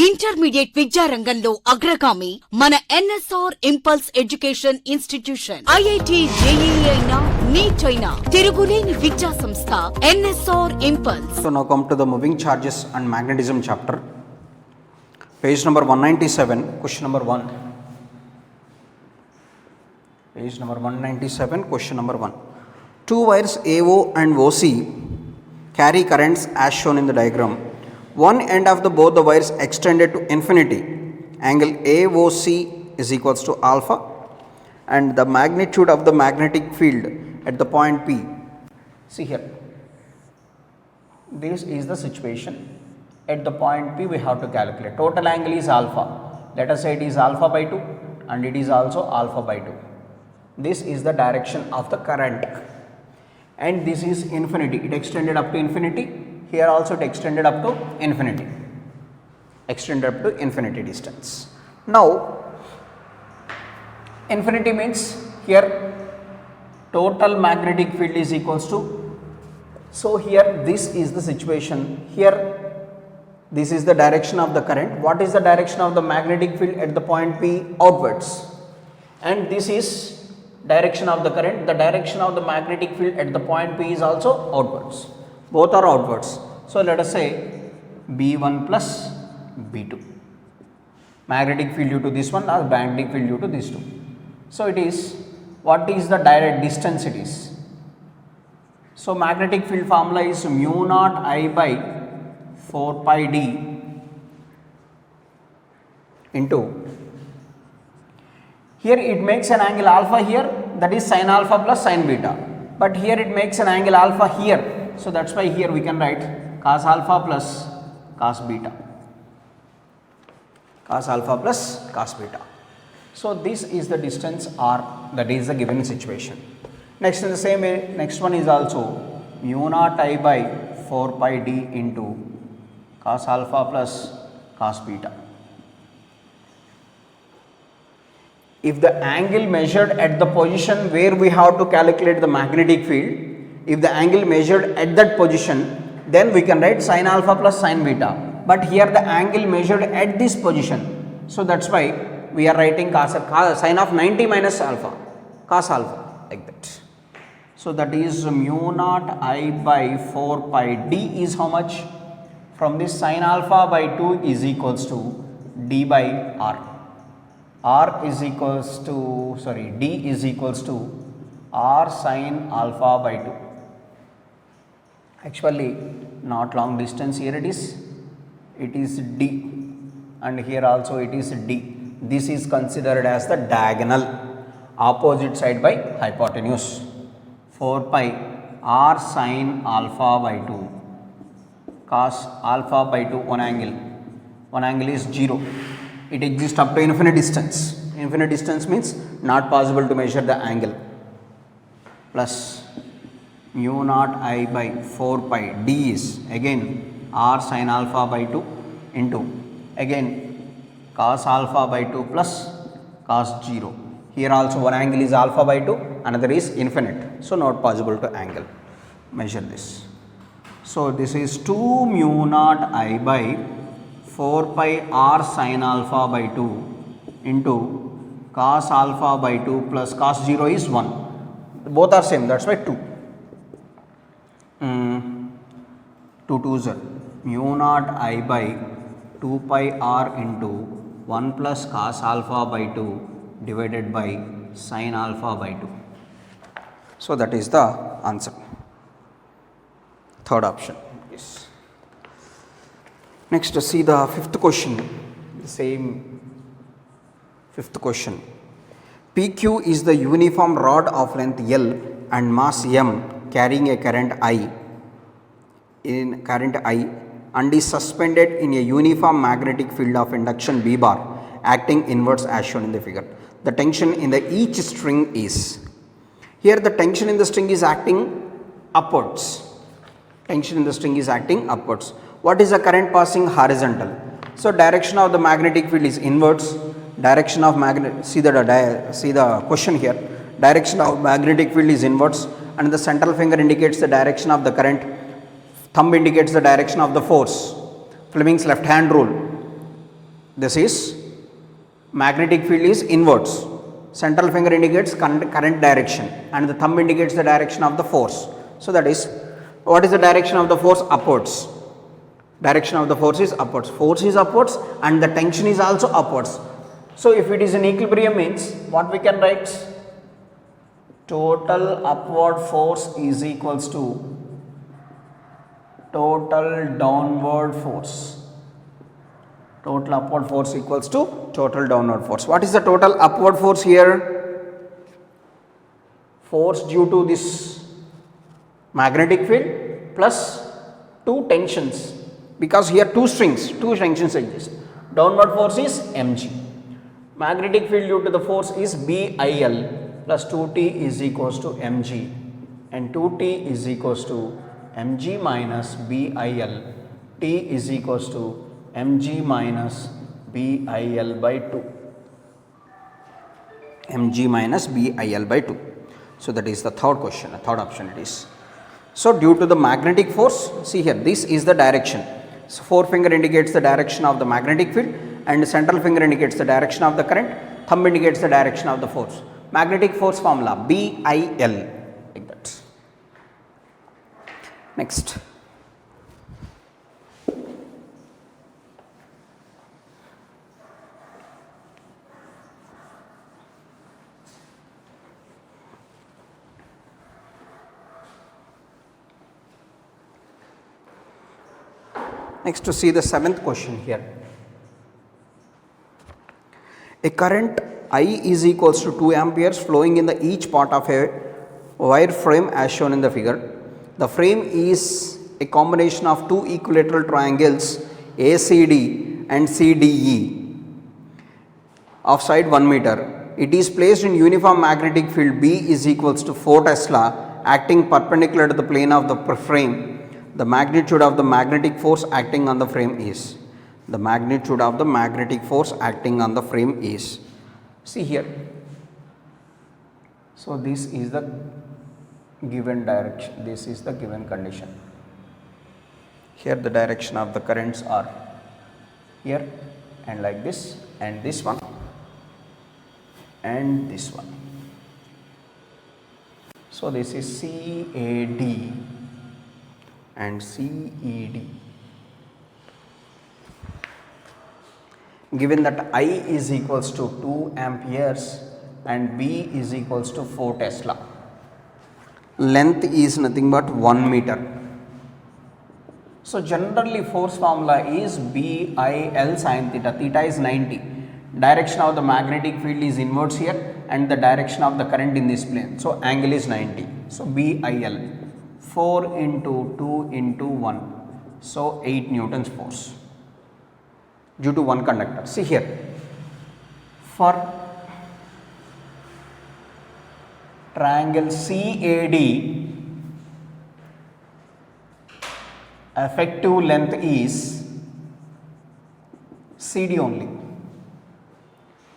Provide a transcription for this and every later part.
Intermediate విద్యారంగంలో అగ్రగామి మన NSR impulse education institution. IIT JEE అయినా నీట్ అయినా తిరుగులేని విద్యా సంస్థ NSR impulse. So now come to the moving charges and magnetism chapter. Page number 197, question number 1. Page number 197, question number 1. Two wires AO and OC carry currents as shown in the diagram. One end of both the wires extended to infinity. Angle AOC is equals to alpha, and the magnitude of the magnetic field at the point P. See here, this is the situation. At the point P we have to calculate. Total angle is alpha. Let us say it is alpha by 2 and it is also alpha by 2. This is the direction of the current, and this is infinity. It extended up to infinity. Here also it extended up to infinity. Extended up to infinity distance. Now infinity means here total magnetic field is equals to, so here this is the situation. Here this is the direction of the current. What is the direction of the magnetic field at the point P? Outwards. And this is direction of the current. The direction of the magnetic field at the point P is also outwards. Both are outwards. So let us say B1 plus B2. Magnetic field due to this one or magnetic field due to these two. So it is, what is the direct distance it is? So magnetic field formula is mu naught I by 4 pi d into, here it makes an angle alpha here, that is sin alpha plus sin beta, but here it makes an angle alpha here, so that's why here we can write cos alpha plus cos beta, cos alpha plus cos beta. So this is the distance, or that is the given situation. Next, in the same way, next one is also mu naught I by 4 pi d into cos alpha plus cos beta. If the angle measured at the position where we have to calculate the magnetic field, if the angle measured at that position, then we can write sin alpha plus sin beta. But here the angle measured at this position, so that's why we are writing sin of 90 minus alpha, cos alpha, like that. So that is mu naught I by 4 pi d is how much? From this sin alpha by 2 is equals to d by r. R is equals to, d is equals to r sin alpha by 2. Actually not long distance, here it is d, and here also it is d. This is considered as the diagonal, opposite side by hypotenuse. 4 pi r sin alpha by 2 cos alpha by 2, one angle is 0. It exists up to infinite distance. Infinite distance means not possible to measure the angle, plus mu naught I by 4 pi d is again r sin alpha by 2 into again cos alpha by 2 plus cos 0. Here also one angle is alpha by 2, another is infinite, so not possible to measure this. So this is 2 mu naught I by 4 pi r sin alpha by 2 into cos alpha by 2 plus cos 0 is 1. Both are same, that's why 2. 2 2s are mu naught I by 2 pi r into 1 plus cos alpha by 2 divided by sin alpha by 2. So that is the answer. Third option. Yes. Next, see the fifth question. The same fifth question. PQ is the uniform rod of length L and mass M carrying a current I and is suspended in a uniform magnetic field of induction B bar acting inwards as shown in the figure. The tension in each string is, here the tension in the string is acting upwards. Tension in the string is acting upwards. What is the current passing? Horizontal. So direction of the magnetic field is inwards. Direction of see the question here. Direction of magnetic field is inwards, and the central finger indicates the direction of the current. Thumb indicates the direction of the force. Fleming's left hand rule. This is magnetic field is inwards. Central finger indicates current direction and the thumb indicates the direction of the force. So that is, what is the direction of the force? Upwards. Direction of the force is upwards. Force is upwards and the tension is also upwards. So if it is in equilibrium means what we can write? Total upward force is equals to total downward force. Total upward force equals to total downward force. What is the total upward force here? Force due to this magnetic field plus two tensions, because here two tensions exist. Downward force is mg. Magnetic field due to the force is BIL plus 2T is equals to mg, and 2T is equals to mg minus BIL. T is equals to mg minus BIL by 2. mg minus BIL by 2. So that is the third question, the third option it is. So due to the magnetic force, see here, this is the direction. So forefinger indicates the direction of the magnetic field and central finger indicates the direction of the current, thumb indicates the direction of the force. Magnetic force formula BIL, like that. Next. Next, to see the seventh question here. A current I is equals to 2 amperes flowing in the each part of a wire frame as shown in the figure. The frame is a combination of two equilateral triangles ACD and CDE of side 1 meter. It is placed in uniform magnetic field B is equals to 4 Tesla acting perpendicular to the plane of the frame. The magnitude of the magnetic force acting on the frame is. The magnitude of the magnetic force acting on the frame is. See here. So this is the given direction. This is the given condition. Here the direction of the currents are here and like this, and this one and this one. So this is CAD and CED. Given that I is equals to 2 amperes and B is equals to 4 Tesla. Length is nothing but 1 meter. So generally force formula is BIL sin theta. Theta is 90. Direction of the magnetic field is inwards here and the direction of the current in this plane. So angle is 90. So BIL 4 into 2 into 1. So 8 Newton's force due to one conductor. See here, for triangle CAD, effective length is CD only.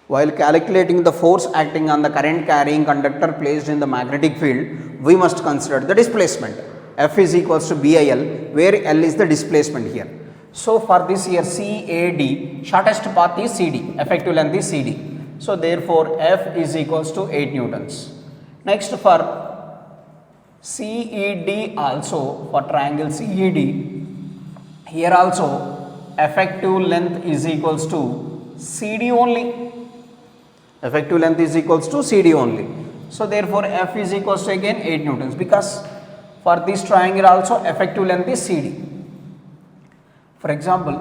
While calculating the force acting on the current carrying conductor placed in the magnetic field, we must consider the displacement. F is equals to BIL, where L is the displacement here. So for this here CAD, shortest path is CD, effective length is CD. So therefore F is equals to 8 Newtons. Next for CED also, for triangle CED, here also effective length is equals to CD only. Effective length is equals to CD only. So therefore F is equals to again 8 Newtons, because for this triangle also effective length is CD. For example,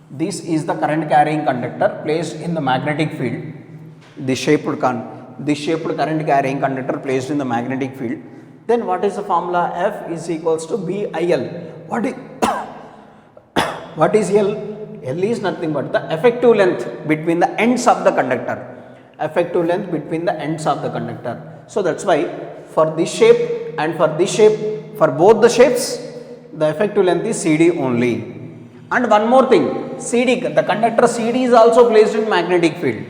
this is the current carrying conductor placed in the magnetic field. This shaped current carrying conductor placed in the magnetic field. Then what is the formula? F is equals to BIL. What is L? L is nothing but the effective length between the ends of the conductor. Effective length between the ends of the conductor. So that's why for this shape and for this shape, for both the shapes, the effective length is CD only. And one more thing, CD, the conductor CD is also placed in magnetic field.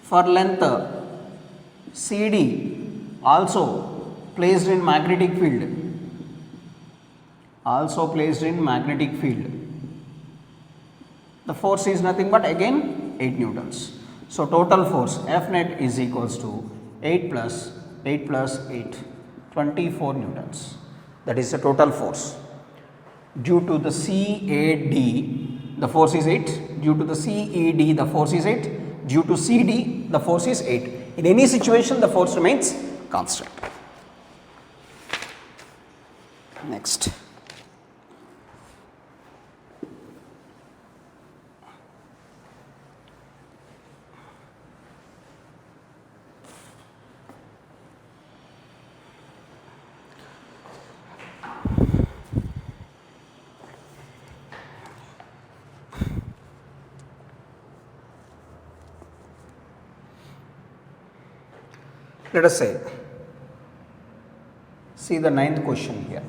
For length CD also placed in magnetic field. Also placed in magnetic field. The force is nothing but again 8 newtons. So total force F net is equals to 8 plus 8 plus 8, 24 newtons. That is the total force. Due to the CAD, the force is 8. Due to the CED, the force is 8. Due to CD, the force is 8. In any situation, the force remains constant. Next. Let us say, see the ninth question here.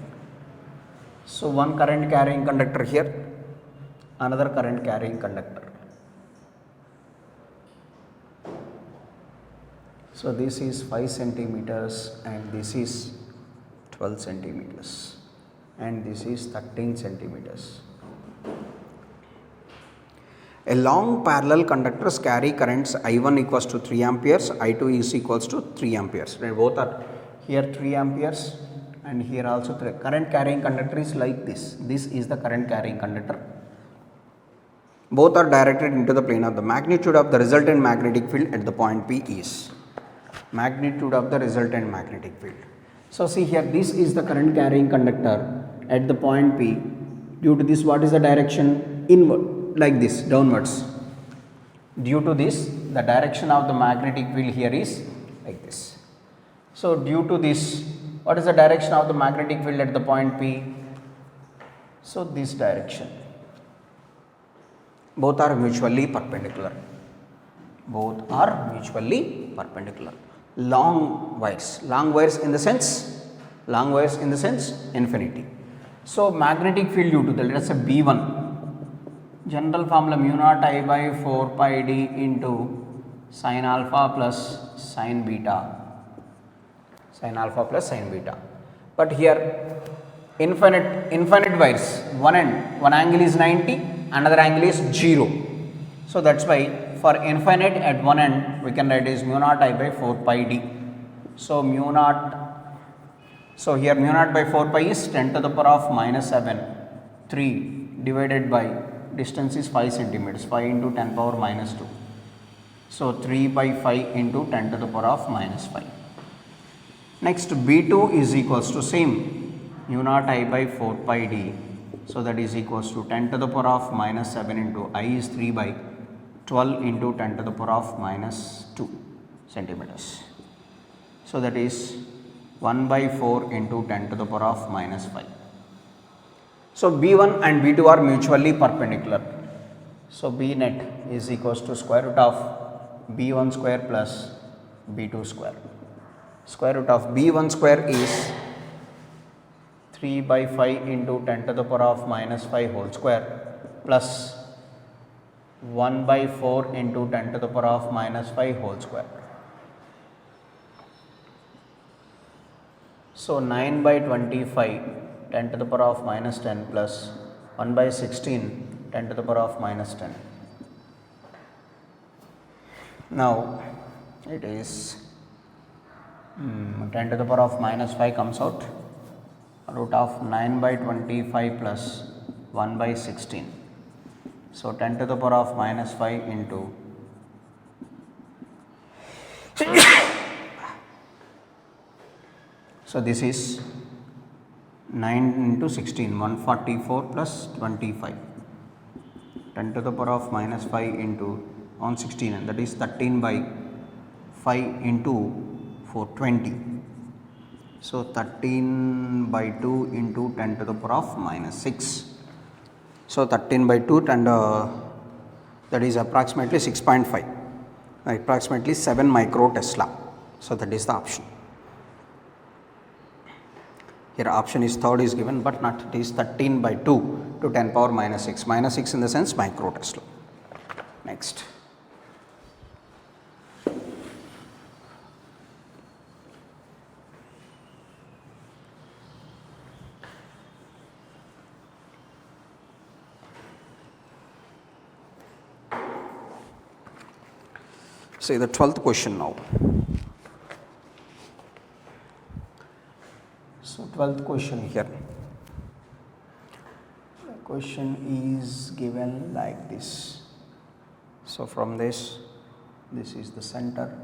So one current carrying conductor here, another current carrying conductor. So this is 5 centimeters and this is 12 centimeters and this is 13 centimeters. A long parallel conductors carry currents I1 equals to 3 amperes, I2 is equals to 3 amperes. Right, both are here 3 amperes and here also 3. Current carrying conductor is like this. This is the current carrying conductor. Both are directed into the plane of the magnitude of the resultant magnetic field at the point P is. Magnitude of the resultant magnetic field. So see here, this is the current carrying conductor at the point P. Due to this, what is the direction? Inward. Like this, downwards. Due to this, the direction of the magnetic field here is like this. So due to this, what is the direction of the magnetic field at the point P? So this direction. Both are mutually perpendicular. Both are mutually perpendicular. Long wires in the sense, infinity. So magnetic field due to the, let us say B1. General formula mu naught I by 4 pi d into sin alpha plus sin beta. But here infinite wires, one angle is 90, another angle is 0. So that's why for infinite at one end we can write is mu naught I by 4 pi d. So mu naught, so here mu naught by 4 pi is 10 to the power of minus 7, 3 divided by distance is 5 centimeters, 5 into 10 power minus 2. So 3 by 5 into 10 to the power of minus 5. Next B2 is equals to same mu naught I by 4 pi d. So that is equals to 10 to the power of minus 7 into I is 3 by 12 into 10 to the power of minus 2 centimeters. So that is 1 by 4 into 10 to the power of minus 5. So B1 and B2 are mutually perpendicular. So B net is equals to square root of B1 square plus B2 square. Square root of B1 square is 3 by 5 into 10 to the power of minus 5 whole square plus 1 by 4 into 10 to the power of minus 5 whole square. So 9 by 25 10 to the power of minus 10 plus 1 by 16 10 to the power of minus 10. Now it is 10 to the power of minus 5 comes out, root of 9 by 25 plus 1 by 16. So 10 to the power of minus 5 into so this is 9 into 16, 144 plus 25. 10 to the power of minus 5 into on 16, and that is 13 by 5 into 420. So 13 by 2 into 10 to the power of minus 6. So 13 by 2 and that is approximately 6.5, approximately 7 micro Tesla. So that is the option. Here option is third is given, but not, it is 13 by 2 to 10 power minus 6, minus 6 in the sense micro Tesla. Next. Say the 12th question now. So 12th question here. The question is given like this. So from this is the center.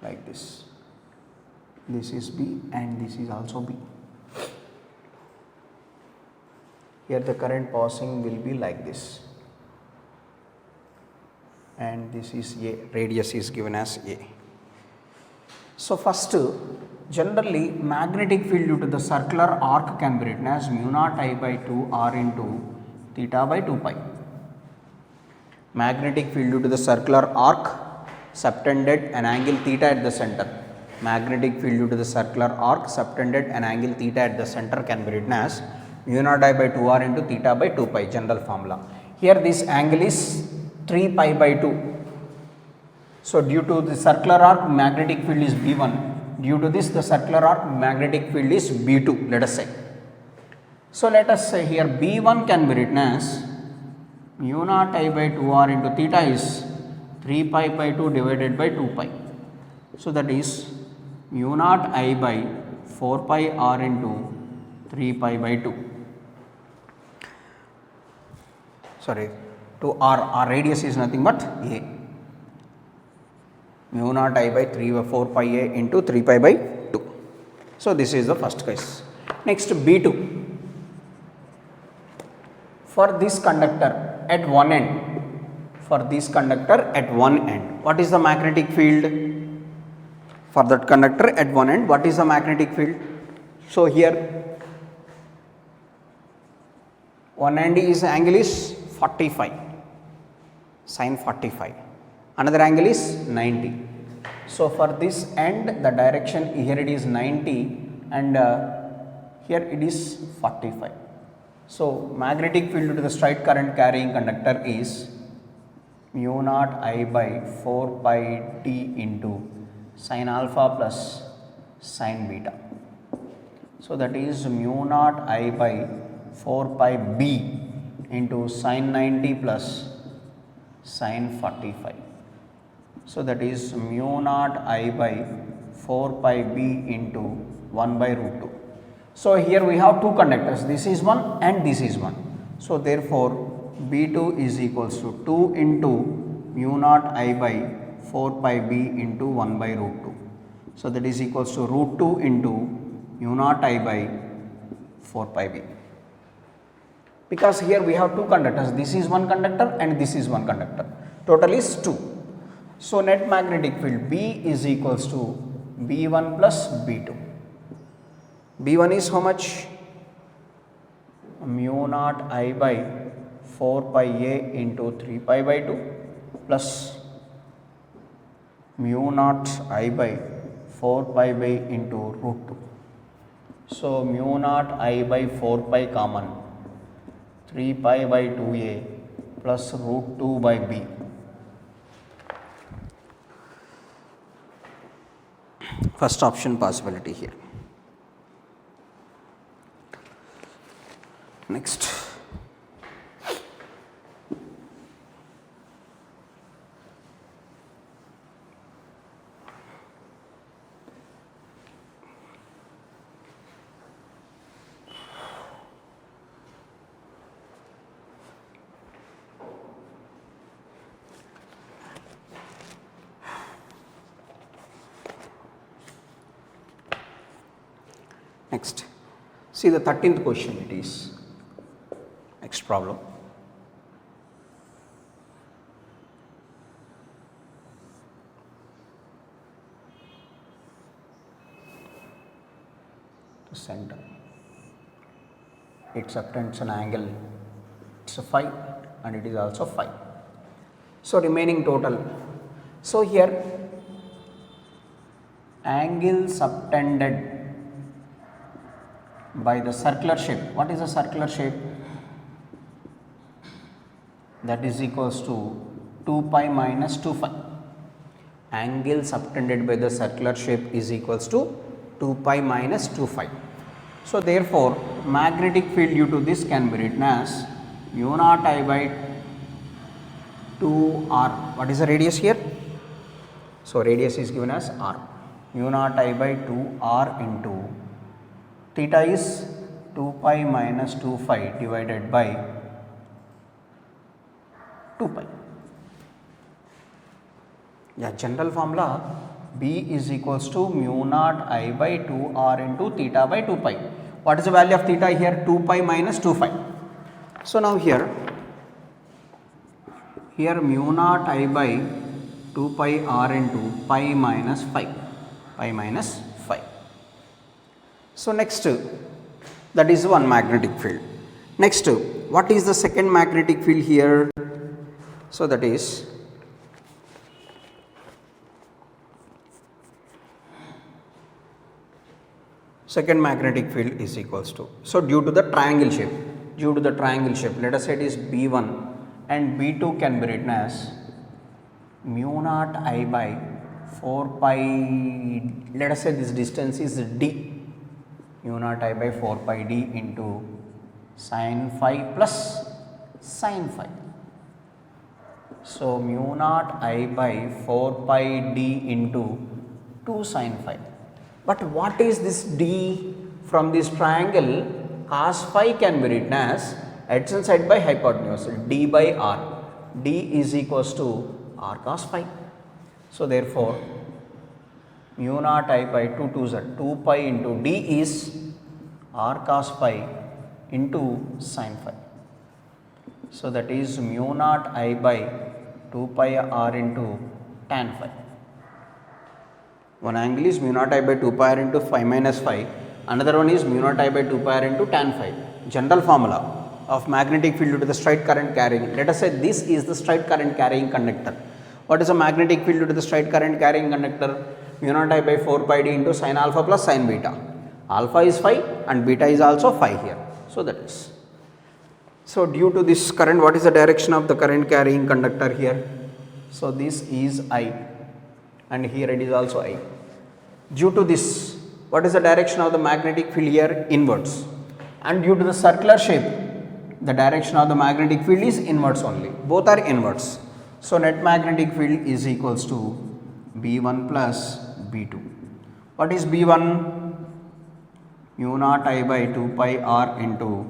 Like this. This is B and this is also B. Here the current passing will be like this. And this is A, radius is given as A. So first, generally magnetic field due to the circular arc can be written as mu naught I by 2 r into theta by 2 pi. Magnetic field due to the circular arc subtended an angle theta at the center. Magnetic field due to the circular arc subtended an angle theta at the center can be written as mu naught I by 2 r into theta by 2 pi, general formula. Here this angle is 3 pi by 2. So due to the circular arc magnetic field is B1, due to this the circular arc magnetic field is B2, let us say. So let us say here B1 can be written as mu naught I by 2 r into theta is 3 pi by 2 divided by 2 pi. So that is mu naught I by 4 pi r into 3 pi by 2. Sorry, to r radius is nothing but A. Mu naught I by 4 pi A into 3 pi by 2. So this is the first case. Next B2. For this conductor at one end, what is the magnetic field? For that conductor at one end, what is the magnetic field? So here one end is angle is 45, sin 45, another angle is 90. So for this end the direction here it is 90 and here it is 45. So magnetic field due to the straight current carrying conductor is mu naught I by 4 pi t into sin alpha plus sin beta. So that is mu naught I by 4 pi b into sin 90 plus sin 45. So that is mu naught I by 4 pi b into 1 by root 2. So here we have two conductors, this is one and this is one. So therefore B2 is equals to 2 into mu naught I by 4 pi b into 1 by root 2. So that is equals to root 2 into mu naught I by 4 pi b. Because here we have two conductors, this is one conductor and this is one conductor, total is 2. So net magnetic field B is equals to B1 plus B2. B1 is how much? Mu naught I by 4 pi a into 3 pi by 2 plus mu naught I by 4 pi by into root 2. So mu naught I by 4 pi common, 3 pi by 2a plus root 2 by b. First option possibility here. Next. Next, see the 13th question it is. Next problem. The center, it subtends an angle, it's a phi and it is also phi. So remaining total. So here angle subtended by the circular shape. What is the circular shape? That is equals to 2 pi minus 2 phi. Angle subtended by the circular shape is equals to 2 pi minus 2 phi. So therefore magnetic field due to this can be written as mu naught I by 2 r. What is the radius here? So radius is given as r. Mu naught I by 2 r into theta is 2 pi minus 2 phi divided by 2 pi. Yeah, general formula B is equals to mu naught I by 2 r into theta by 2 pi. What is the value of theta here? 2 pi minus 2 phi. So now here mu naught I by 2 pi r into pi minus phi. Pi minus phi. So next, that is one magnetic field. Next, what is the second magnetic field here? So that is second magnetic field is equals to, so due to the triangle shape, let us say it is B1 and B2 can be written as mu naught I by 4 pi, let us say this distance is d, mu naught I by 4 pi d into sin phi plus sin phi. So mu naught I by 4 pi d into 2 sin phi. But what is this d from this triangle? Cos phi can be written as adjacent side by hypotenuse, d by r. D is equals to r cos phi. So therefore mu naught I by 2 pi into d is r cos phi into sin phi. So that is mu naught I by 2 pi r into tan phi. One angle is mu naught I by 2 pi r into phi minus phi, another one is mu naught I by 2 pi r into tan phi. General formula of magnetic field due to the straight current carrying, let us say this is the straight current carrying conductor. What is the magnetic field due to the straight current carrying conductor? Mu naught I by 4 pi d into sin alpha plus sin beta. Alpha is phi and beta is also phi here. So that is. So due to this current, what is the direction of the current carrying conductor here? So this is I and here it is also I. Due to this, what is the direction of the magnetic field here? Inwards. And due to the circular shape, the direction of the magnetic field is inwards only. Both are inwards. So net magnetic field is equals to B1 plus B2. What is B1? Mu naught I by 2 pi r into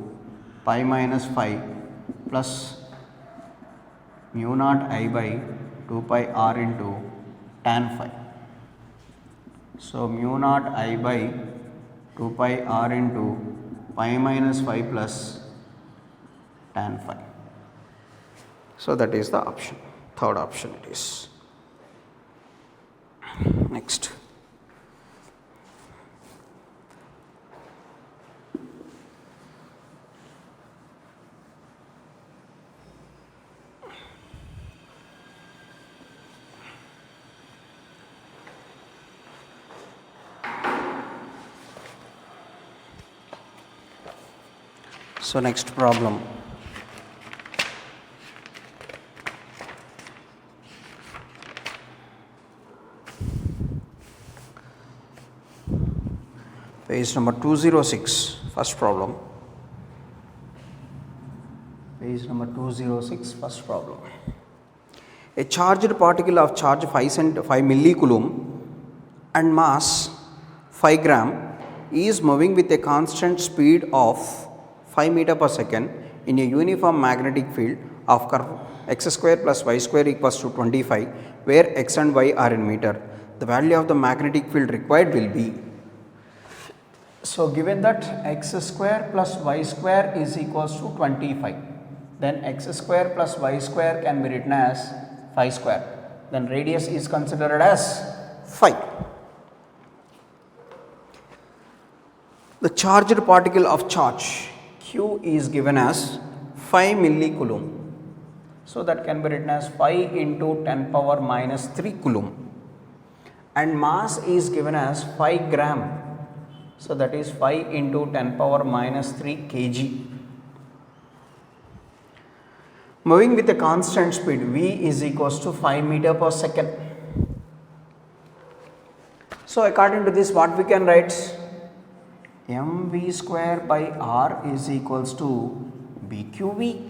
pi minus phi plus mu naught I by 2 pi r into tan phi. So mu naught I by 2 pi r into pi minus phi plus tan phi. So that is the option. Third option it is. Next. So next problem. Page number 206, first problem. Page number 206, first problem. A charged particle of charge 5 millicoulomb and mass 5 gram is moving with a constant speed of 5 meter per second in a uniform magnetic field of curve x square plus y square equals to 25, where x and y are in meter. The value of the magnetic field required will be. So given that x square plus y square is equals to 25, then x square plus y square can be written as phi square. Then radius is considered as phi. The charged particle of charge Q is given as 5 millicoulomb. So that can be written as 5 into 10 power minus 3 coulomb. And mass is given as 5 gram. So that is 5 into 10 power minus 3 kg. Moving with a constant speed, V is equals to 5 meter per second. So according to this, what we can write? mv square by r is equals to bqv.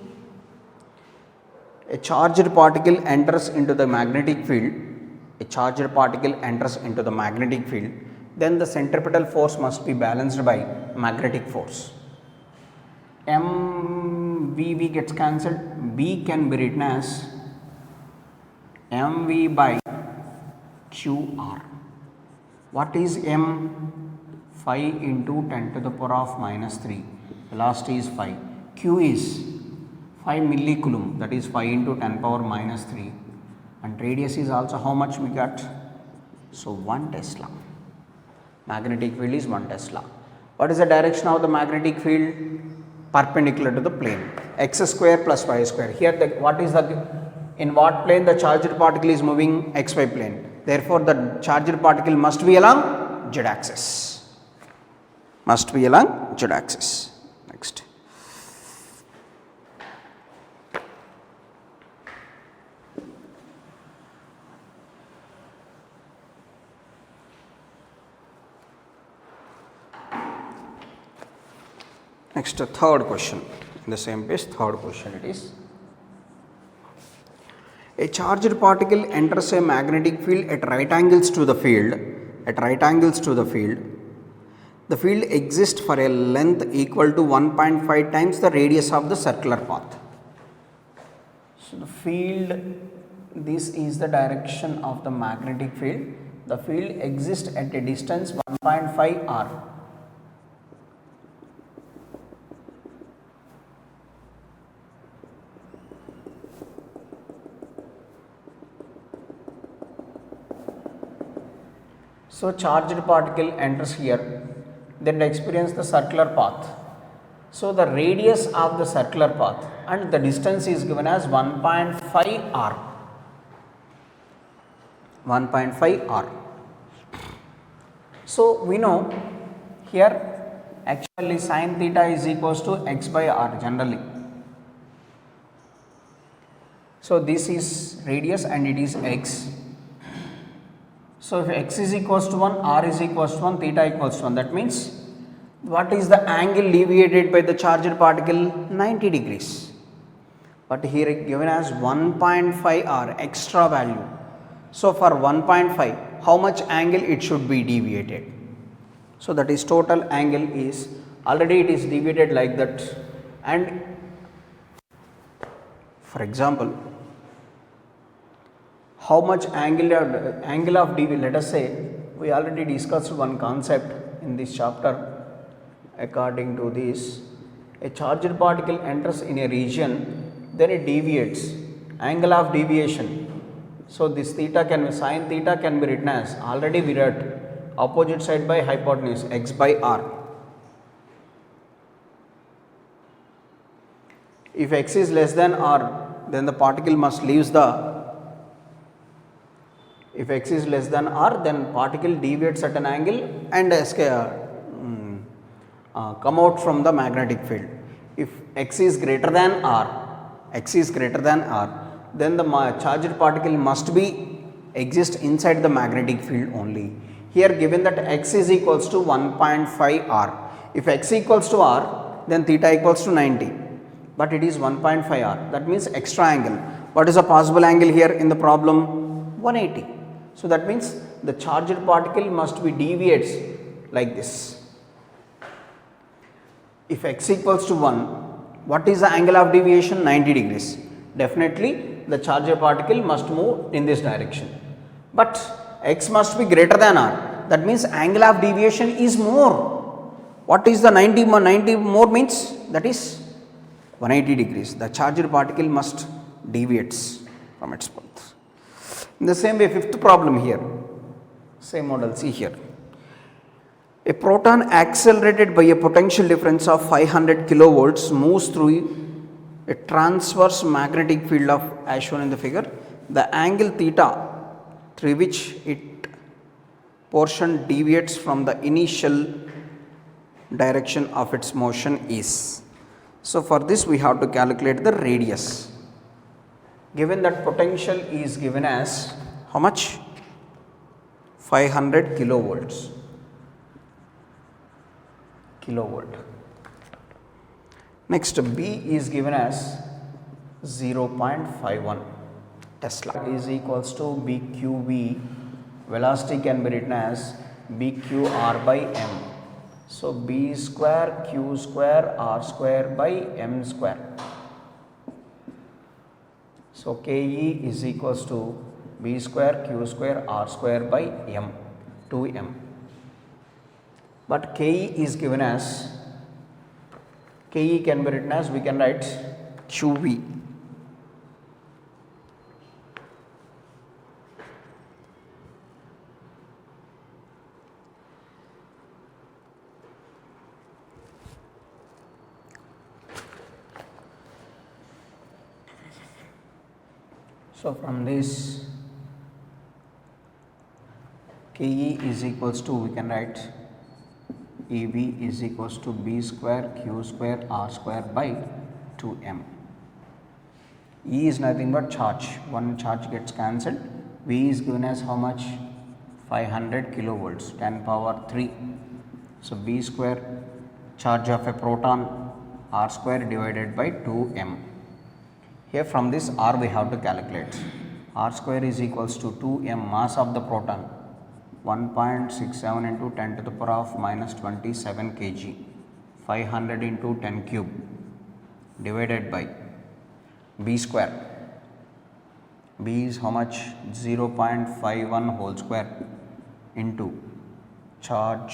A charged particle enters into the magnetic field. A charged particle enters into the magnetic field. Then the centripetal force must be balanced by magnetic force. mvv gets cancelled. B can be written as mv by qr. What is m? 5 into 10 to the power of minus 3. Velocity is 5. Q is 5 millicoulomb, that is 5 into 10 power minus 3. And radius is also how much we got? So 1 Tesla. Magnetic field is 1 Tesla. What is the direction of the magnetic field? Perpendicular to the plane. X square plus y square. Here in what plane the charged particle is moving? XY plane. Therefore the charged particle must be along z axis. Must be along z axis. Next. Next, third question. In the same page, third question it is. A charged particle enters a magnetic field at right angles to the field. At right angles to the field. The field exists for a length equal to 1.5 times the radius of the circular path. So the field, this is the direction of the magnetic field. The field exists at a distance 1.5 r. So charged particle enters here, then experience the circular path. So the radius of the circular path and the distance is given as 1.5 r. 1.5 r. So we know here actually sin theta is equals to x by r generally. So this is radius and it is x. So if x is equals to 1, r is equals to 1, theta equals to 1, that means what is the angle deviated by the charged particle? 90 degrees. But here given as 1.5 r extra value. So for 1.5, how much angle it should be deviated? So that is total angle is, already it is deviated like that, and for example, how much angle of deviation, let us say we already discussed one concept in this chapter. According to this, a charged particle enters in a region, then it deviates, angle of deviation. So this theta can be, sin theta can be written as, already we wrote opposite side by hypotenuse, x by r. If x is less than r, then the particle must leaves the, if x is less than r, then particle deviates at an angle and come out from the magnetic field. If x is greater than r, then the charged particle must be exist inside the magnetic field only. Here given that x is equals to 1.5 r. If x equals to r, then theta equals to 90, but it is 1.5 r. That means extra angle. What is the possible angle here in the problem? 180. So that means the charged particle must be deviates like this. If x equals to 1, what is the angle of deviation? 90 degrees. Definitely the charged particle must move in this direction. But x must be greater than r. That means angle of deviation is more. What is the 90 more means? That is 180 degrees. The charged particle must deviates from its path. In the same way, fifth problem here, same model, see here. A proton accelerated by a potential difference of 500 kilovolts moves through a transverse magnetic field of, as shown in the figure. The angle theta through which it portion deviates from the initial direction of its motion is. So for this we have to calculate the radius. Given that potential is given as how much? 500 kilovolts. Next, B is given as 0.51 Tesla is equals to BQV. Velocity can be written as BQR by M. So B square Q square R square by M square. So KE is equals to B square Q square R square by M, 2M. But KE is given as, KE can be written as, we can write QV. So from this, KE is equals to, we can write EB is equals to B square Q square R square by 2M. E is nothing but charge. One charge gets cancelled. V is given as how much? 500 kilovolts, 10 power 3. So B square, charge of a proton, R square divided by 2M. Here from this R we have to calculate. R square is equals to 2M, mass of the proton, 1.67 into 10 to the power of minus 27 kg, 500 into 10 cube, divided by B square. B is how much? 0.51 whole square into charge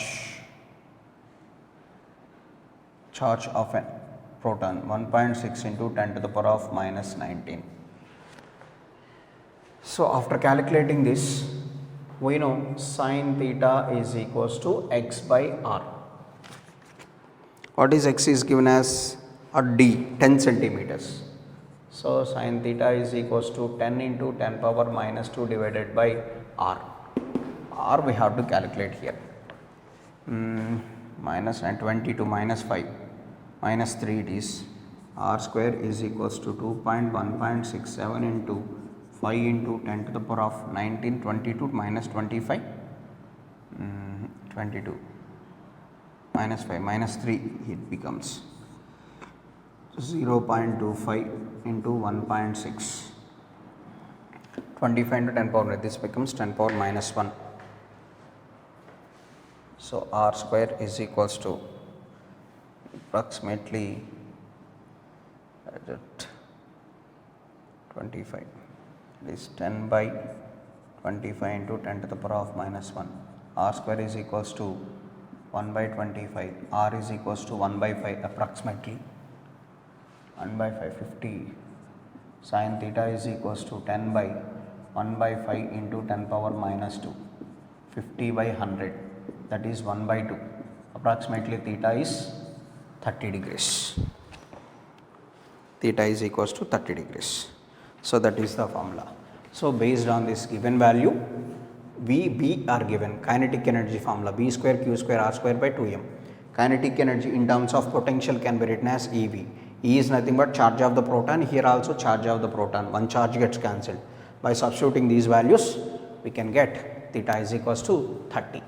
of a proton, 1.6 into 10 to the power of minus 19. So after calculating this, we know sin theta is equals to x by r. What is x is given as a d, 10 centimeters. So sin theta is equals to 10 into 10 power minus 2 divided by r. R we have to calculate here. Minus and 20 to minus 5. Minus 3 it is. R square is equals to 2.1.67 into 5 into 10 to the power of 19, 22 minus 25, 22 minus 5 minus 3 it becomes 0.25 into 1.6, 25 into 10 power, this becomes 10 power minus 1. So R square is equals to approximately 25. It is 10 by 25 into 10 to the power of minus 1. R square is equals to 1 by 25. R is equals to 1 by 5 approximately. 1 by 5, 50. Sin theta is equals to 10 by 1 by 5 into 10 power minus 2. 50 by 100. That is 1 by 2. Approximately theta is 30 degrees. Theta is equals to 30 degrees. So that is the formula. So based on this given value, V, B are given. Kinetic energy formula B square Q square R square by 2M. Kinetic energy in terms of potential can be written as EV. E is nothing but charge of the proton. Here also charge of the proton. One charge gets cancelled. By substituting these values, we can get theta is equals to 30.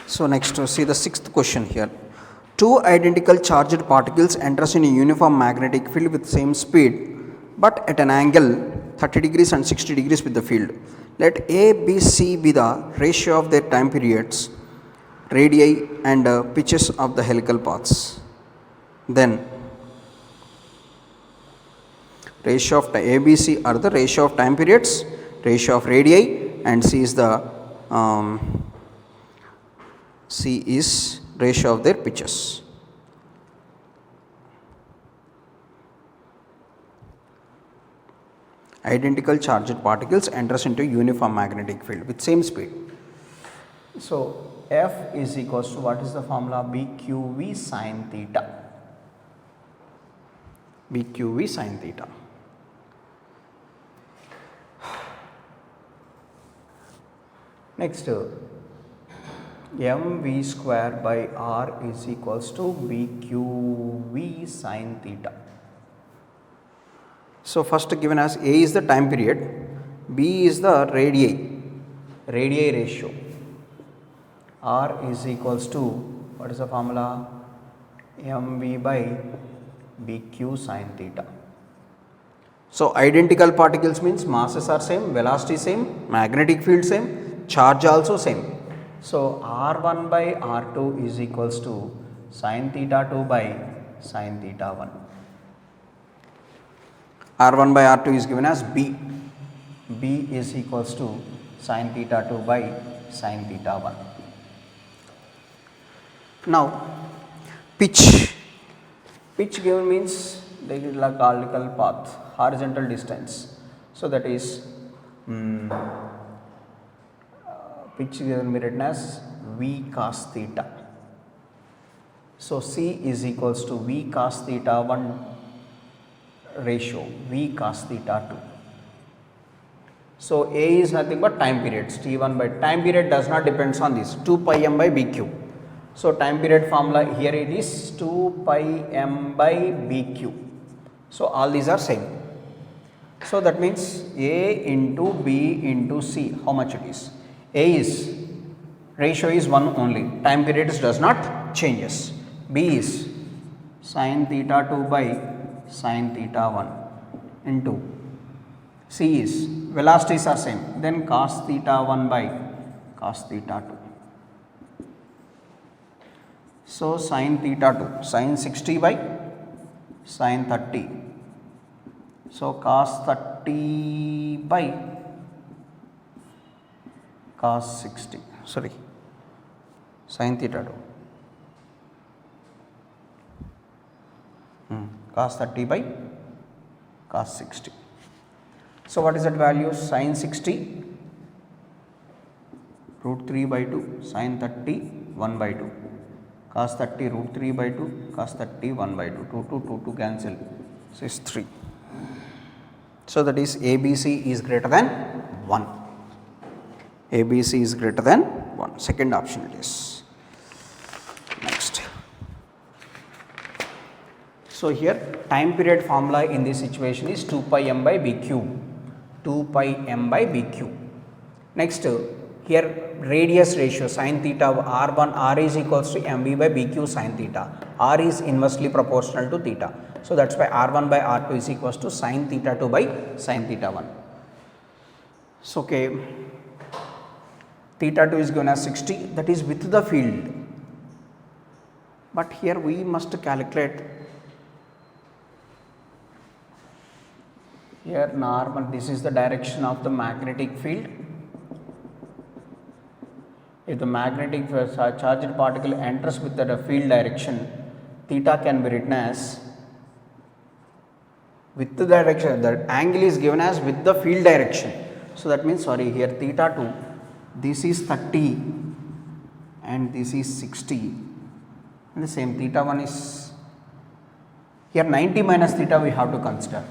So next see the sixth question here. Two identical charged particles enters in a uniform magnetic field with same speed but at an angle 30 degrees and 60 degrees with the field. Let A, B, C be the ratio of their time periods, radii and pitches of the helical paths. Then ratio of A, B, C are the ratio of time periods, ratio of radii, and C is the C is ratio of their pitches. Identical charged particles enters into uniform magnetic field with same speed. So F is equals to, what is the formula? BQV sin theta. BQV sin theta. Next, mv square by r is equals to BQV sin theta. So first given as A is the time period, B is the radii ratio, R is equals to, what is the formula? mv by BQ sin theta. So identical particles means masses are same, velocity same, magnetic field same, charge also same. So R1 by R2 is equals to sin theta 2 by sin theta 1. R1 by R2 is given as B. B is equals to sin theta 2 by sin theta 1. Now pitch given means the cylindrical path, horizontal distance. So that is pitch given written as V cos theta. So C is equals to V cos theta 1 ratio V cos theta 2. So A is nothing but time periods, T1 by time period does not depends on this, 2 pi m by BQ. So time period formula here it is 2 pi m by BQ. So all these are same. So that means A into B into C, how much it is? A is, ratio is 1 only, time periods does not changes. B is sin theta 2 by sin theta 1 into C is, velocities are same, then cos theta 1 by cos theta 2. So sin theta 2, sin 60 by sin 30. So cos 30 by cos 60, sorry, sin theta 2. Cos 30 by cos 60. So what is that value? Sin 60 root 3 by 2, sin 30 1 by 2, cos 30 root 3 by 2, cos 30 1 by 2, 2 cancel, so is 3. So that is ABC is greater than 1. ABC is greater than 1. Second option it is. Next. So here time period formula in this situation is 2 pi m by BQ. 2 pi m by BQ. Next, here radius ratio sin theta R1 R is equals to mv by BQ sin theta. R is inversely proportional to theta. So that's why R1 by R2 is equals to sin theta 2 by sin theta 1. So okay, theta 2 is given as 60, that is with the field. But here we must calculate. Here normal, this is the direction of the magnetic field. If the magnetic charged particle enters with the field direction, theta can be written as with the direction, the angle is given as with the field direction. So that means, sorry, here theta 2, this is 30 and this is 60, and the same theta 1 is, here 90 minus theta we have to consider.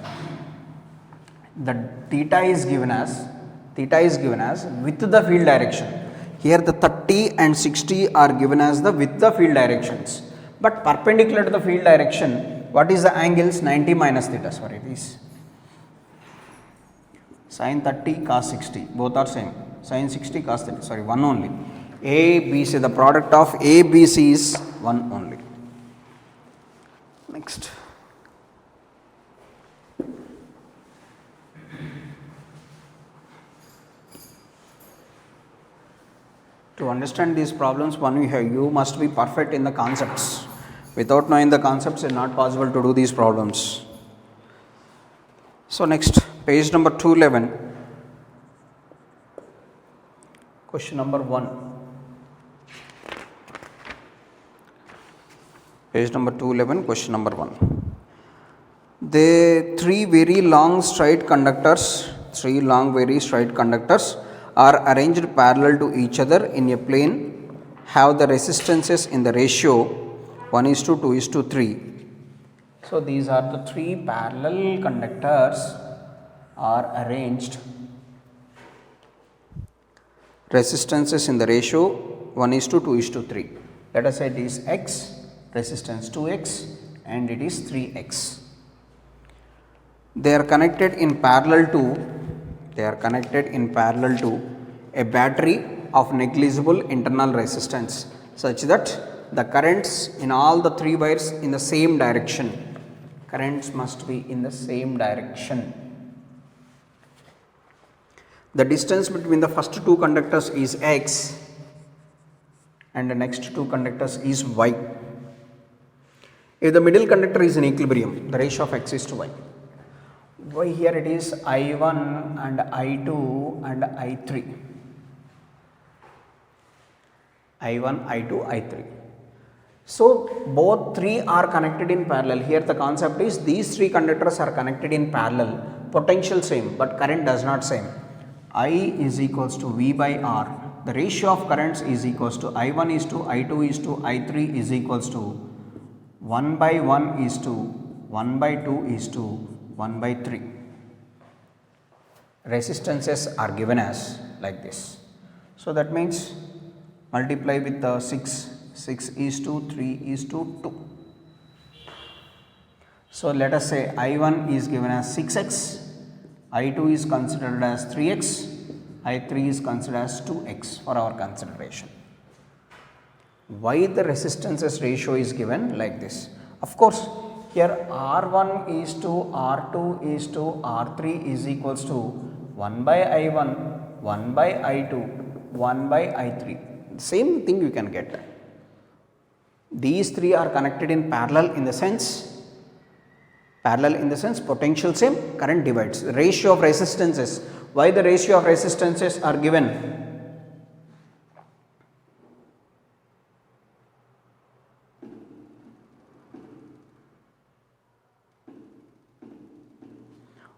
The theta is given as with the field direction. Here the 30 and 60 are given as the with the field directions, but perpendicular to the field direction, what is the angles? 90 minus theta, sorry, this sin 30 cos 60, both are same, sin 60 cos 30, sorry, one only. A, B, C, the product of A, B, C is one only. Next. To understand these problems, you must be perfect in the concepts. Without knowing the concepts, it is not possible to do these problems. So next, page number 211, question number 1. Page number 211, question number 1. The three very straight conductors are arranged parallel to each other in a plane, have the resistances in the ratio 1:2:3. So these are the three parallel conductors are arranged. Resistances in the ratio 1:2:3. Let us say it is X, resistance 2X, and it is 3X. They are connected in parallel to a battery of negligible internal resistance, such that the currents in all the three wires in the same direction. Currents must be in the same direction. The distance between the first two conductors is X and the next two conductors is Y. If the middle conductor is in equilibrium, the ratio of X is to Y. Why here it is I1 and I2 and I3. I1, I2, I3. So both three are connected in parallel. Here the concept is these three conductors are connected in parallel. Potential same but current does not same. I is equals to V by R. The ratio of currents is equals to I1 is to I2 is to I3 is equals to 1 by 1 is to 1 by 2 is to 1 by 3. Resistances are given as like this. So that means multiply with the 6 is to 3 is to 2. So let us say I1 is given as 6x, I2 is considered as 3x, I3 is considered as 2x for our consideration. Why the resistances ratio is given like this? Of course, here R1 is to R2 is to R3 is equals to 1 by I1, 1 by I2, 1 by I3. Same thing you can get. These three are connected in parallel in the sense potential same, current divides. The ratio of resistances. Why the ratio of resistances are given?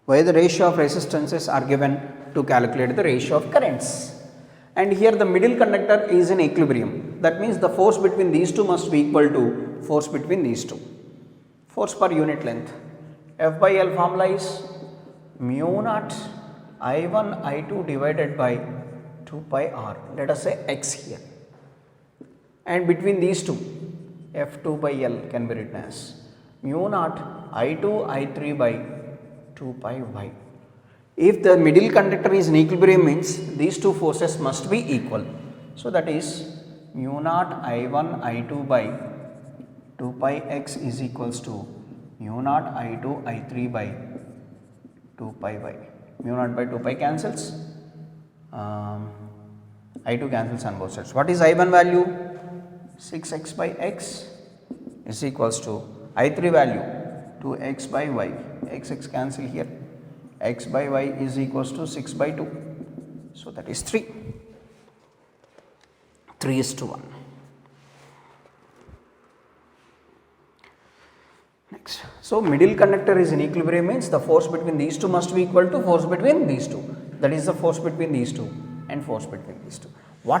Why the ratio of resistances are given? To calculate the ratio of currents. And here the middle conductor is in equilibrium. That means the force between these two must be equal to force between these two. Force per unit length. F by L formula is mu naught I1 I2 divided by 2 pi R. Let us say X here. And between these two, F2 by L can be written as mu naught I2 I3 by 2 pi Y. If the middle conductor is in equilibrium means these two forces must be equal. So that is mu naught I1 I2 by 2 pi X is equals to mu naught I2 I3 by 2 pi Y. Mu naught by 2 pi cancels. I2 cancels on both sides. What is I1 value? 6x by X is equals to I3 value 2x by Y. X cancel here. X by Y is equals to 6 by 2. So that is 3. 3 is to 1. Next. So middle conductor is in equilibrium means the force between these two must be equal to force between these two. That is the force between these two and force between these two. Why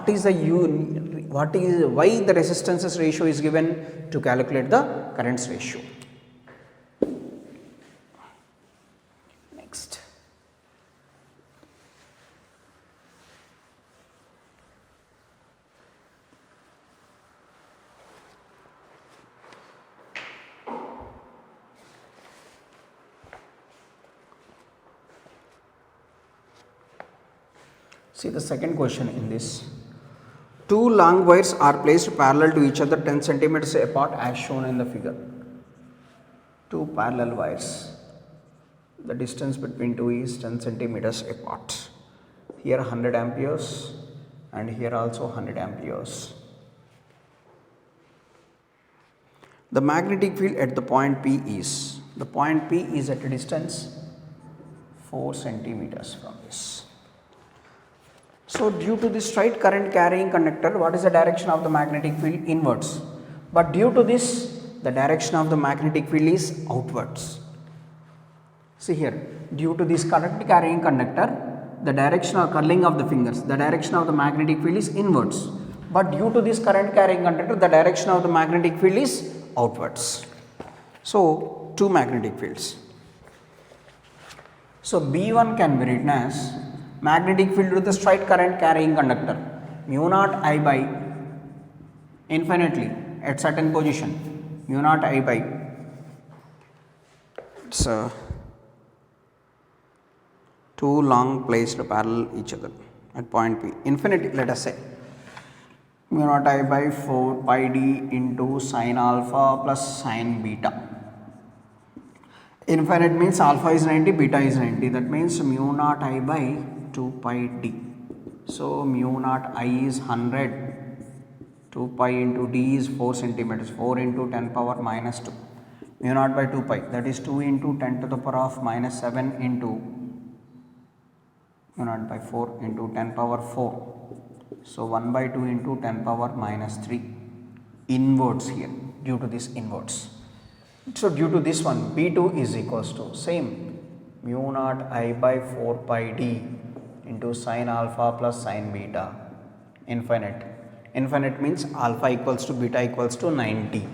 the resistances ratio is given? To calculate the currents ratio. Next. See the second question in this. Two long wires are placed parallel to each other 10 centimeters apart as shown in the figure. Two parallel wires. The distance between two is 10 centimeters apart. Here 100 amperes and here also 100 amperes. The magnetic field at the point P is, the point P is at a distance 4 centimeters from this. So due to this straight current carrying conductor, what is the direction of the magnetic field? Inwards. But due to this, the direction of the magnetic field is outwards. See here, due to this current carrying conductor, the direction of curling of the fingers, the direction of the magnetic field is inwards. But due to this current carrying conductor, the direction of the magnetic field is outwards. So, two magnetic fields. So, B1 can be written as magnetic field with a straight current carrying conductor mu naught I by infinitely at certain position mu naught I by it's two long placed parallel each other at point P infinity, let us say mu naught I by 4 pi d into sin alpha plus sin beta. Infinite means alpha is 90, beta is 90, that means mu naught I by 2 pi d. So mu naught I is 100, 2 pi into d is 4 centimeters, 4 into 10 power minus 2. Mu naught by 2 pi, that is 2 into 10 to the power of minus 7 into mu naught by 4 into 10 power 4. So 1 by 2 into 10 power minus 3. Inverse here, due to this inverse. So due to this one, B2 is equals to same mu naught I by 4 pi d into sin alpha plus sin beta infinite. Infinite means alpha equals to beta equals to 90.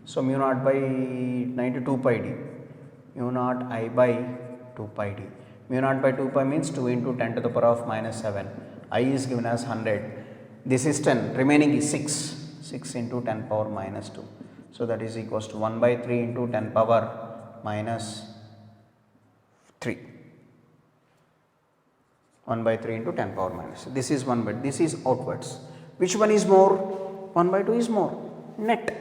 So mu naught by 92 pi d, mu naught I by 2 pi d. Mu naught by 2 pi means 2 into 10 to the power of minus 7. I is given as 100. This is 10, remaining is 6. 6 into 10 power minus 2. So that is equals to 1 by 3 into 10 power minus 3. 1 by 3 into 10 power minus. This is 1 by, this is outwards. Which one is more? 1 by 2 is more. Net.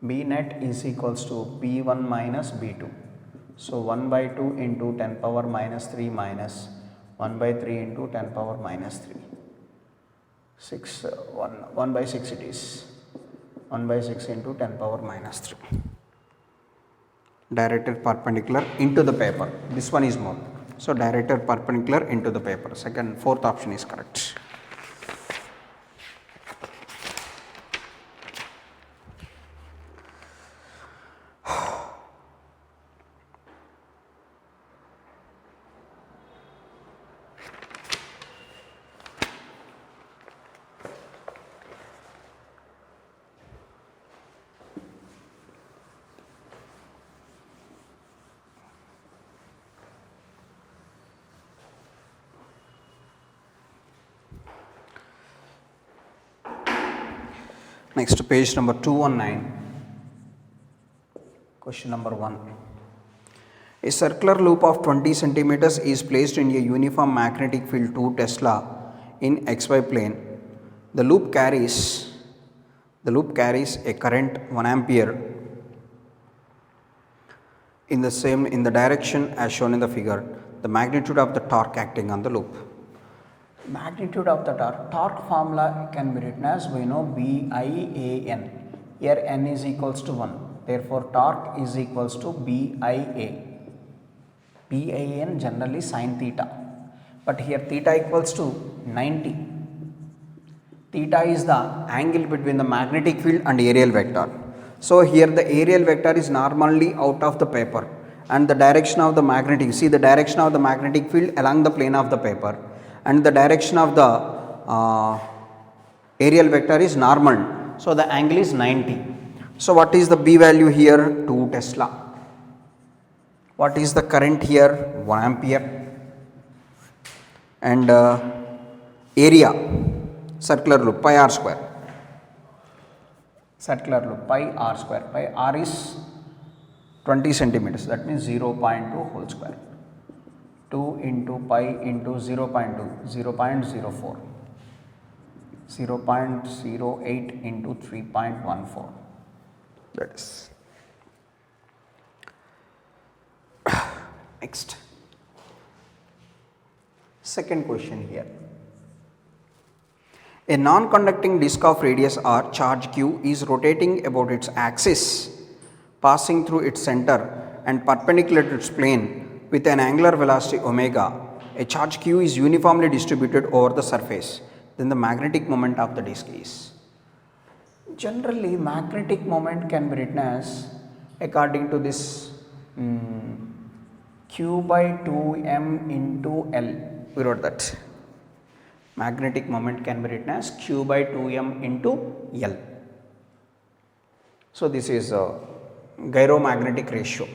B net is equals to B1 minus B2. So 1 by 2 into 10 power minus 3 minus 1 by 3 into 10 power minus 3. 1 by 6 it is. 1 by 6 into 10 power minus 3. Directed perpendicular into the paper. This one is more. So directed perpendicular into the paper. Fourth option is correct. Next, page number 219, question number 1. A circular loop of 20 centimeters is placed in a uniform magnetic field 2 Tesla in xy plane. The loop carries a current 1 ampere in the direction as shown in the figure. The magnitude of the torque acting on the loop. Magnitude of the torque formula can be written as, we know, BIAN. Here n is equals to 1. Therefore, torque is equals to BIA. BIAN generally sin theta. But here theta equals to 90. Theta is the angle between the magnetic field and aerial vector. So here the aerial vector is normally out of the paper, and the direction of the magnetic, see the direction of the magnetic field along the plane of the paper, and the direction of the aerial vector is normal. So the angle is 90. So what is the B value here? 2 Tesla. What is the current here? 1 ampere. And area, circular loop, pi r square. Circular loop, pi r square. Pi r is 20 centimeters, that means 0.2 whole square. 2 into pi into 0.2, 0.04, 0.08 into 3.14, that is. Next, second question here. A non-conducting disk of radius r, charge q, is rotating about its axis, passing through its center and perpendicular to its plane with an angular velocity omega. A charge q is uniformly distributed over the surface. Then the magnetic moment of the disk is. Generally, magnetic moment can be written as, according to this, q by 2m into L. We wrote that. Magnetic moment can be written as q by 2m into L. So this is gyromagnetic ratio.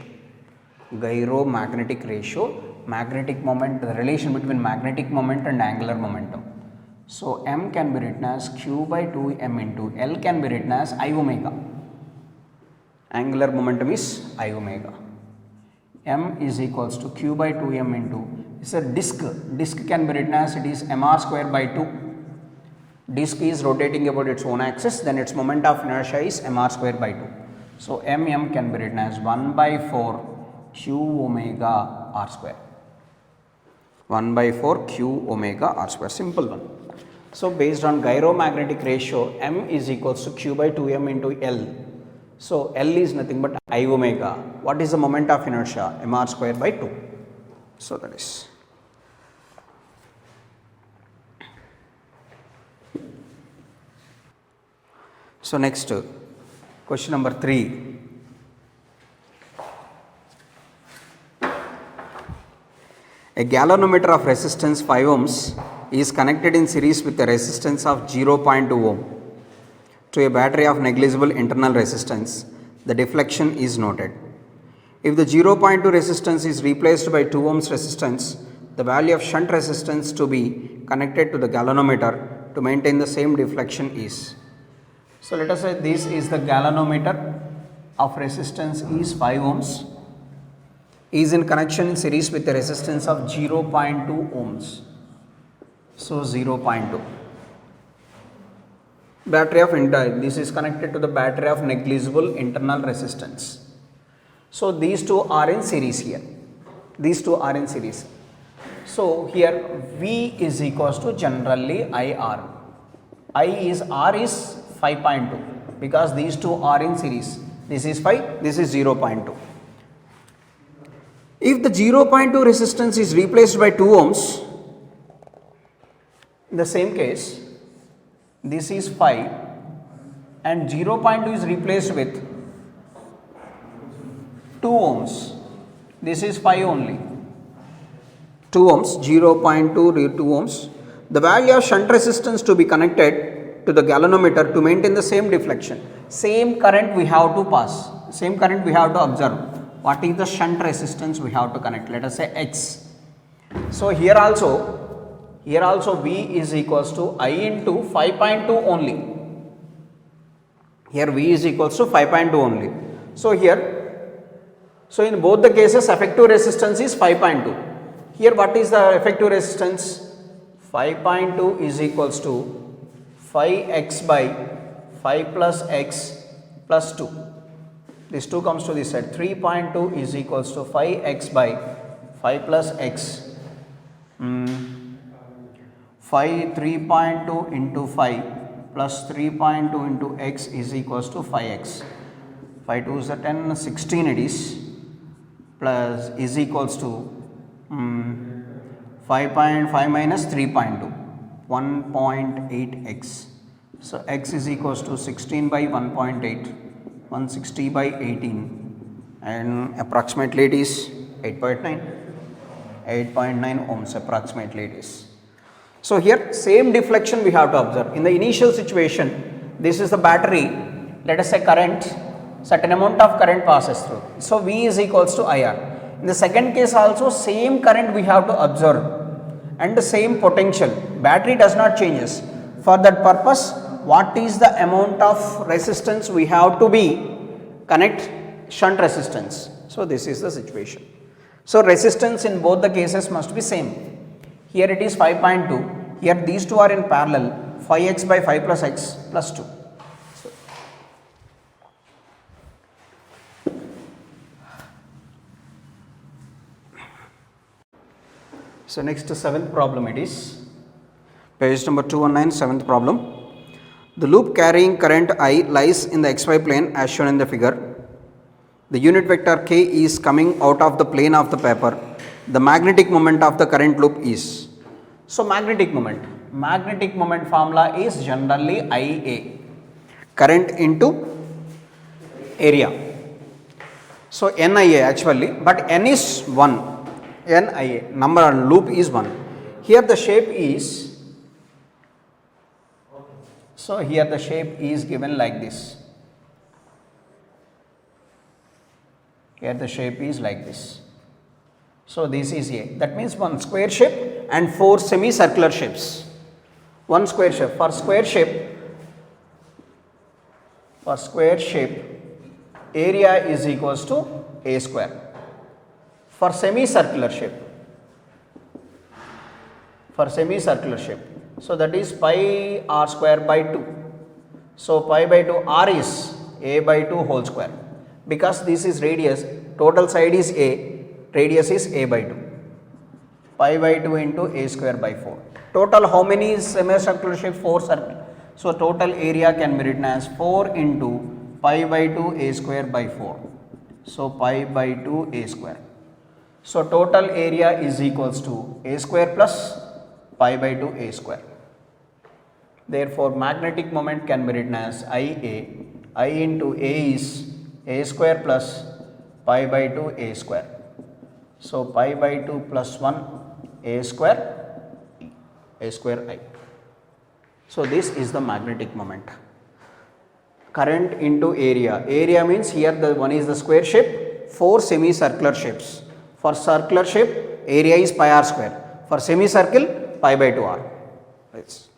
Gyromagnetic ratio, magnetic moment, the relation between magnetic moment and angular momentum. So m can be written as q by 2m into L can be written as I omega. Angular momentum is I omega. M is equals to q by 2m into, it's a disk. Disk can be written as it is mr square by 2. Disk is rotating about its own axis, then its moment of inertia is mr square by 2. So mm can be written as 1 by 4 q omega r square. 1 by 4 q omega r square, simple one. So based on gyromagnetic ratio, m is equals to q by 2m into L. So L is nothing but I omega. What is the moment of inertia? mr square by 2. So that is. So next question number 3. A galvanometer of resistance 5 ohms is connected in series with a resistance of 0.2 ohm to a battery of negligible internal resistance. The deflection is noted. If the 0.2 resistance is replaced by 2 ohms resistance, the value of shunt resistance to be connected to the galvanometer to maintain the same deflection is. So let us say this is the galvanometer of resistance is 5 ohms, is in connection in series with a resistance of 0.2 ohms. So 0.2. Battery of this is connected to the battery of negligible internal resistance. So these two are in series here. These two are in series. So here V is equals to generally IR. R is 5.2 because these two are in series. This is 5, this is 0.2. If the 0.2 resistance is replaced by 2 ohms, in the same case, this is 5 and 0.2 is replaced with 2 ohms. This is 5 only. 2 ohms, 0.2 2 ohms. The value of shunt resistance to be connected to the galvanometer to maintain the same deflection. Same current we have to pass. Same current we have to observe. What is the shunt resistance we have to connect? Let us say X. So here also V is equals to I into 5.2 only. Here V is equals to 5.2 only. So in both the cases effective resistance is 5.2. Here what is the effective resistance? 5.2 is equals to 5x by 5 plus x plus 2. This 2 comes to this side. 3.2 is equals to 5x by 5 plus x. 3.2 into 5 plus 3.2 into x is equals to 5x. 5 2 is 10, 16 it is, plus is equals to 5.5 minus 3.2, 1.8x. So x is equals to 16 by 1.8, 160 by 18, and approximately it is 8.9 ohms approximately it is. So here same deflection we have to observe. In the initial situation, this is the battery, let us say current, certain amount of current passes through. So V is equals to IR. In the second case also same current we have to observe and the same potential. Battery does not changes. For that purpose, what is the amount of resistance we have to be connect? Shunt resistance. So this is the situation. So resistance in both the cases must be same. Here it is 5.2, here these two are in parallel, 5x by 5 plus x plus 2. So next seventh problem it is, page number 219, seventh problem. The loop carrying current I lies in the xy plane as shown in the figure. The unit vector k is coming out of the plane of the paper. The magnetic moment of the current loop is. So magnetic moment formula is generally IA, current into area. So NIA actually, but N is 1, NIA, number on loop is 1. Here the shape is, so here the shape is given like this. Here the shape is like this. So this is A. That means one square shape and 4 semicircular shapes. One square shape. For square shape, area is equals to A square. For semicircular shape, so that is pi r square by 2. So pi by 2 r is A by 2 whole square. Because this is radius, total side is A, radius is A by 2. Pi by 2 into A square by 4. Total how many semicircular shape? 4 circle. So total area can be written as 4 into pi by 2 A square by 4. So pi by 2 A square. So total area is equals to A square plus pi by 2 A square. Therefore magnetic moment can be written as IA. I into A is A square plus pi by 2 A square. So pi by 2 plus 1 A square I. So this is the magnetic moment. Current into area. Area means here the one is the square shape, 4 semicircular shapes. For circular shape, area is pi r square. For semicircle, pi by 2 r. Yes.